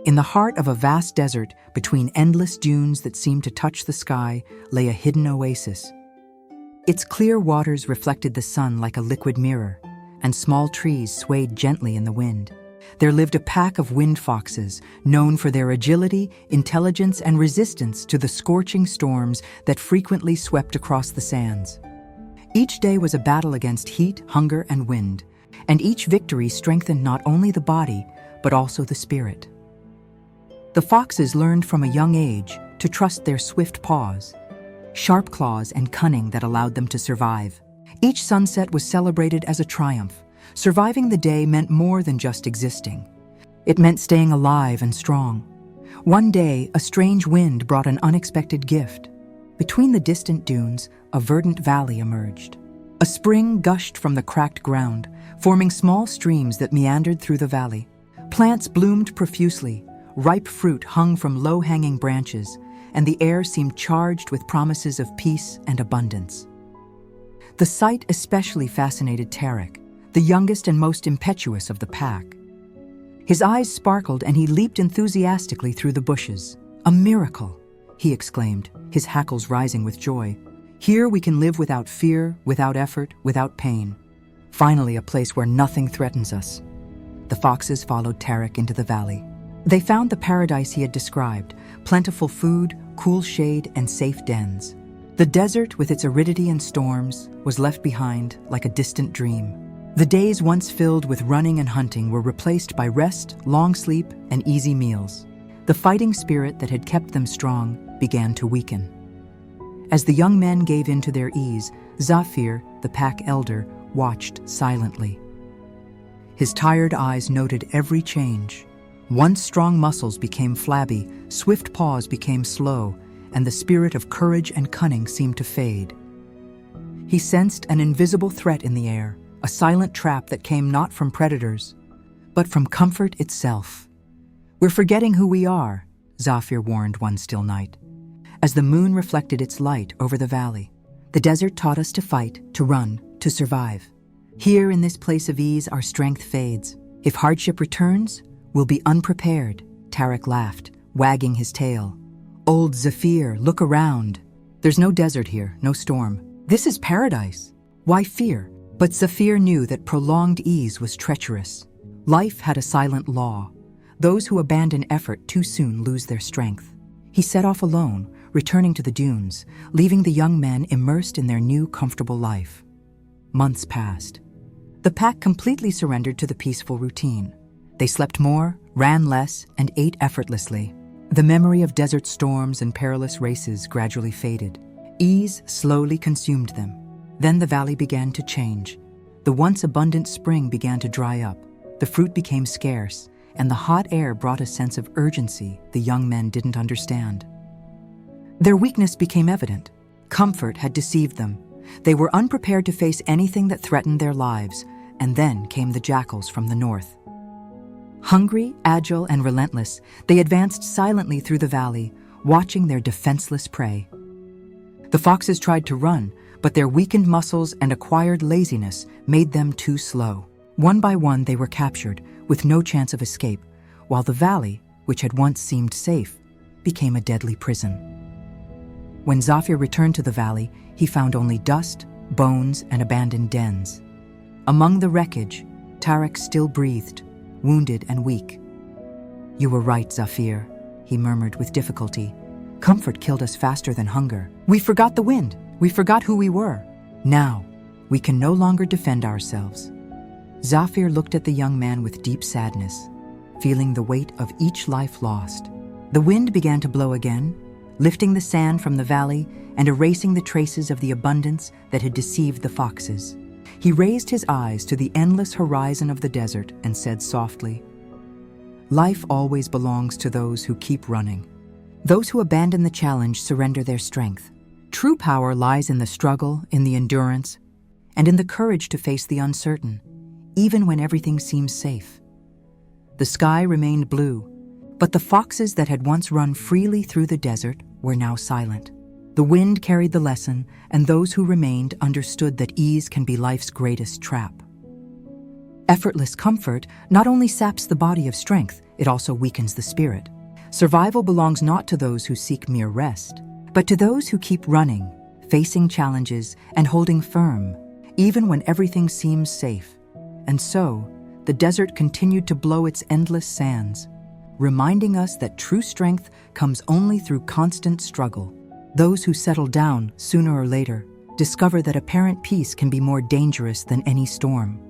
In the heart of a vast desert, between endless dunes that seemed to touch the sky, lay a hidden oasis. Its clear waters reflected the sun like a liquid mirror, and small trees swayed gently in the wind. There lived a pack of wind foxes, known for their agility, intelligence, and resistance to the scorching storms that frequently swept across the sands. Each day was a battle against heat, hunger, and wind, and each victory strengthened not only the body, but also the spirit. The foxes learned from a young age to trust their swift paws, sharp claws, and cunning that allowed them to survive. Each sunset was celebrated as a triumph. Surviving the day meant more than just existing. It meant staying alive and strong. One day, a strange wind brought an unexpected gift. Between the distant dunes, a verdant valley emerged. A spring gushed from the cracked ground, forming small streams that meandered through the valley. Plants bloomed profusely, ripe fruit hung from low-hanging branches, and the air seemed charged with promises of peace and abundance. The sight especially fascinated Tarek, the youngest and most impetuous of the pack. His eyes sparkled and he leaped enthusiastically through the bushes. "A miracle!" he exclaimed, his hackles rising with joy. "Here we can live without fear, without effort, without pain. Finally, a place where nothing threatens us." The foxes followed Tarek into the valley. They found the paradise he had described: plentiful food, cool shade, and safe dens. The desert, with its aridity and storms, was left behind like a distant dream. The days once filled with running and hunting were replaced by rest, long sleep, and easy meals. The fighting spirit that had kept them strong began to weaken. As the young men gave in to their ease, Zafir, the pack elder, watched silently. His tired eyes noted every change. Once strong muscles became flabby, swift paws became slow, and the spirit of courage and cunning seemed to fade. He sensed an invisible threat in the air, a silent trap that came not from predators, but from comfort itself. "We're forgetting who we are," Zafir warned one still night. As the moon reflected its light over the valley, "The desert taught us to fight, to run, to survive. Here in this place of ease, our strength fades. If hardship returns, we'll be unprepared." Tarek laughed, wagging his tail. "Old Zafir, look around. There's no desert here, no storm. This is paradise. Why fear?" But Zafir knew that prolonged ease was treacherous. Life had a silent law. Those who abandon effort too soon lose their strength. He set off alone, returning to the dunes, leaving the young men immersed in their new comfortable life. Months passed. The pack completely surrendered to the peaceful routine. They slept more, ran less, and ate effortlessly. The memory of desert storms and perilous races gradually faded. Ease slowly consumed them. Then the valley began to change. The once abundant spring began to dry up. The fruit became scarce, and the hot air brought a sense of urgency the young men didn't understand. Their weakness became evident. Comfort had deceived them. They were unprepared to face anything that threatened their lives, and then came the jackals from the north. Hungry, agile, and relentless, they advanced silently through the valley, watching their defenseless prey. The foxes tried to run, but their weakened muscles and acquired laziness made them too slow. One by one they were captured, with no chance of escape, while the valley, which had once seemed safe, became a deadly prison. When Zafir returned to the valley, he found only dust, bones, and abandoned dens. Among the wreckage, Tarek still breathed, wounded and weak. "You were right, Zafir," he murmured with difficulty. "Comfort killed us faster than hunger. We forgot the wind. We forgot who we were. Now, we can no longer defend ourselves." Zafir looked at the young man with deep sadness, feeling the weight of each life lost. The wind began to blow again, lifting the sand from the valley and erasing the traces of the abundance that had deceived the foxes. He raised his eyes to the endless horizon of the desert and said softly, "Life always belongs to those who keep running. Those who abandon the challenge surrender their strength. True power lies in the struggle, in the endurance, and in the courage to face the uncertain, even when everything seems safe." The sky remained blue, but the foxes that had once run freely through the desert were now silent. The wind carried the lesson, and those who remained understood that ease can be life's greatest trap. Effortless comfort not only saps the body of strength, it also weakens the spirit. Survival belongs not to those who seek mere rest, but to those who keep running, facing challenges, and holding firm, even when everything seems safe. And so, the desert continued to blow its endless sands, reminding us that true strength comes only through constant struggle. Those who settle down, sooner or later, discover that apparent peace can be more dangerous than any storm.